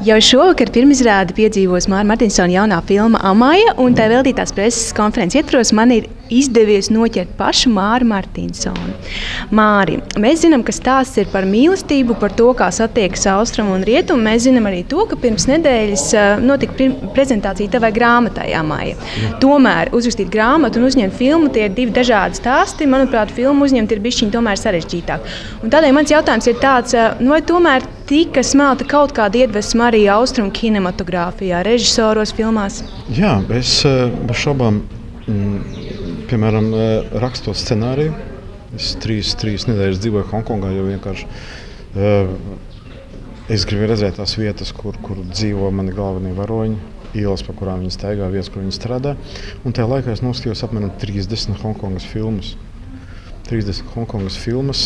Jau šovakar pirmizrādi piedzīvos Māra Martinsona jaunā filma Amaja, un tā veltītās preses konferences ietvaros man ir izdevies noķert pašu Māru Martinsonu. Māri, mēs zinām, ka stāsts ir par mīlestību, par to, kā satiekas austrumu un rietumu. Mēs zinām arī to, ka pirms nedēļas notika prezentācija tavai grāmatai Amaja. Tomēr uzrakstīt grāmatu un uzņemt filmu, tie ir divi dažādi stāsti. Manuprāt, filmu uzņemt ir bišķiņ tomēr sarežģītāk. Un tādēļ mans jautājums ir tāds, vai tomēr tika smelta kaut kāda iedvesma arī austrumu kinematogrāfijā, režisoros, filmās? Jā, es bez šaubām, piemēram, rakstot scenāriju. Es trīs nedēļas dzīvoju Hongkongā, jo vienkārši es gribu redzēt tās vietas, kur dzīvo mani galvenie varoņi, ielas, pa kurām viņi staigā, vietas, kur viņi strādā. Un tajā laikā es noskatījos apmēram 30 Hongkongas filmas. 30 Hongkongas filmas,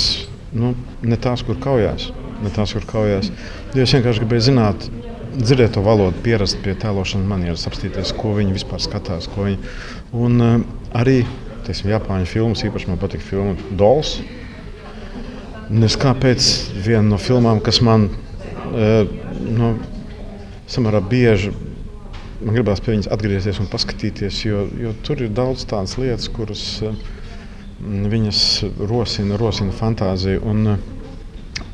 ne tās, kur kaujās. Jo es vienkārši gribēju zināt, dzirdēt to valodu, pierast pie tēlošanas manieras, apstīties, ko viņi vispār skatās. Un arī, teiksim, Japāņu filmas, īpaši man patīk filma Dolls. Es kāpēc viena no filmām, kas man samērā bieži, man gribās pie viņas atgriezties un paskatīties, jo tur ir daudz tādas lietas, kuras viņas rosina fantāziju. Un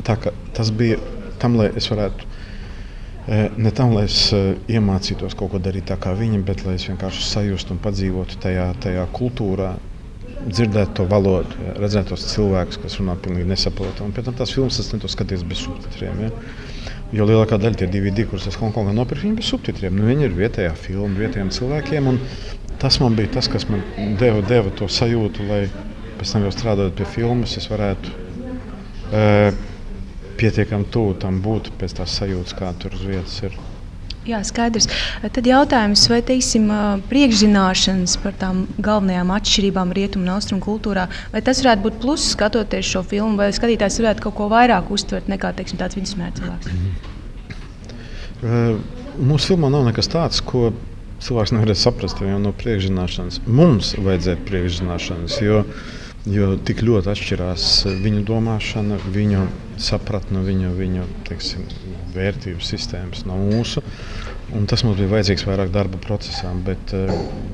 tā, ka tas bija tam, lai es varētu, ne tam, lai es iemācītos kaut ko darīt tā kā viņi, bet lai es vienkārši sajustu un padzīvotu tajā kultūrā, dzirdētu to valodu, redzētu tos cilvēkus, kas runā pilnīgi nesaprotam. Un pēc tam tās filmas es centos skatīties bez subtitriem. Ja? Jo lielākā daļa tie DVD, kurus es Hongkongā nopirku, viņi bez subtitriem. Viņi ir vietējā filma, vietējiem cilvēkiem, un tas man bija tas, kas man deva to sajūtu, lai pēc tam jau strādājot pie filmas, es varētu pietiekami tuvu tam būt pēc tās sajūtas, kā tur uz vietas ir. Jā, skaidrs. Tad jautājums, vai teiksim, priekšzināšanas par tām galvenajām atšķirībām rietumu un austrumu kultūrā, vai tas varētu būt pluss skatoties šo filmu, vai skatītājs varētu kaut ko vairāk uztvert nekā, teiksim, tāds vidusmēra cilvēks? Mūsu filmā nav nekas tāds, ko cilvēks nevarēs saprast jau no priekšzināšanas. Mums vajadzētu priekšzināšanas, jo tik ļoti atšķirās viņu domāšana, viņu sapratne, viņu teiksim, vērtību sistēmas no mūsu. Un tas mums bija vajadzīgs vairāk darba procesām, bet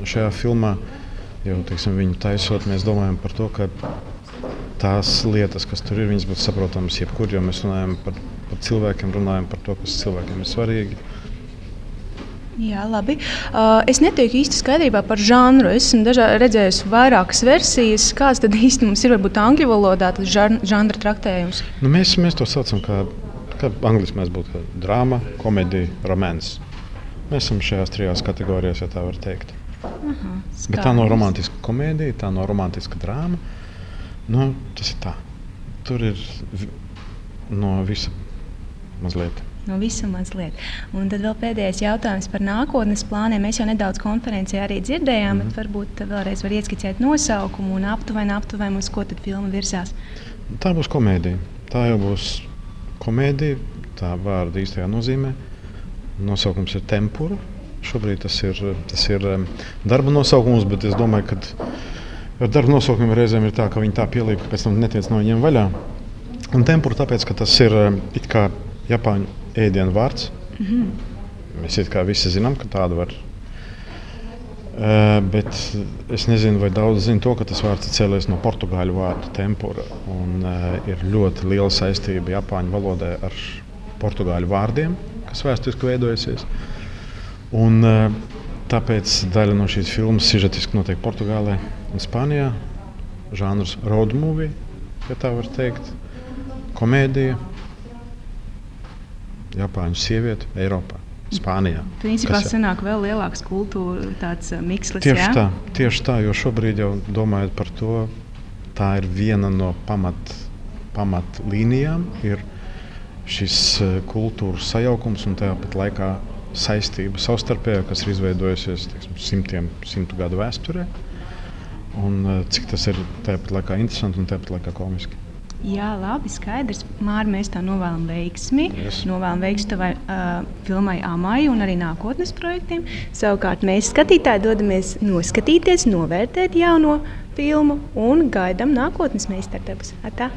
šajā filmā, jau teiksim, viņu taisot, mēs domājam par to, ka tās lietas, kas tur ir, viņas būtu saprotamas jebkur, jo mēs runājam par cilvēkiem, runājam par to, kas cilvēkiem ir svarīgi. Jā, labi. Es netieku īsti skaidrībā par žanru. Esmu redzējusi vairākas versijas. Kāds tad īsti mums ir, varbūt angļu valodā, tas žanra traktējums? Mēs to saucam kā angliski mēs būtu drāma, komēdija, romans. Mēs esam šajās trijās kategorijās, ja tā var teikt. Bet tā nav romantiska komēdija, tā nav romantiska drāma. Tas ir tā. Tur ir no visa mazliet. No visa mazliet. Un tad vēl pēdējais jautājums par nākotnes plāniem. Mēs jau nedaudz konferencē arī dzirdējām, bet varbūt vēlreiz var ieskicēt nosaukumu un aptuveni, uz ko tad filma virzās. Tā būs komēdija. Tā jau būs komēdija, tā vārda īstajā nozīmē. Nosaukums ir Tempura. Šobrīd tas ir darba nosaukums, bet es domāju, ka ar darba nosaukumiem reizēm ir tā, ka viņi tā pieliek, ka pēc tam netiec no viņiem vaļā. Un Tempura tāpēc, ka tas ir it kā Japāņu ēdienu vārds. Mēs it kā visi zinām, ka tāda var. Bet es nezinu, vai daudz zina to, ka tas vārds ir cēlies no portugāļu vārda tempura. Un ir ļoti liela saistība Japāņu valodai ar portugāļu vārdiem, kas vēsturiski veidojusies. Un tāpēc daļa no šīs filmas sižetiski notiek Portugālē un Spānijā. Žanrs road movie, ja tā var teikt. Komēdija. Japāņu sieviete Eiropā, Spānijā. Principā sanāk vēl lielāks kultūra tāds mikslis, Tieši tā, jo šobrīd jau domājot par to, tā ir viena no pamat līnijām, ir šis kultūras sajaukums un tāpat laikā saistība savstarpējā, kas ir izveidojusies, teiksim, simtu gadu vēsturē. Un cik tas ir tāpat laikā interesanti un tāpat laikā komiski. Jā, labi, skaidrs. Māri, mēs tā novēlam veiksmi. Yes. Novēlam veiksmi tavai filmai Amaja un arī nākotnes projektiem. Savukārt mēs skatītāji dodamies noskatīties, novērtēt jauno filmu un gaidām nākotnes meistartarbus. Atā!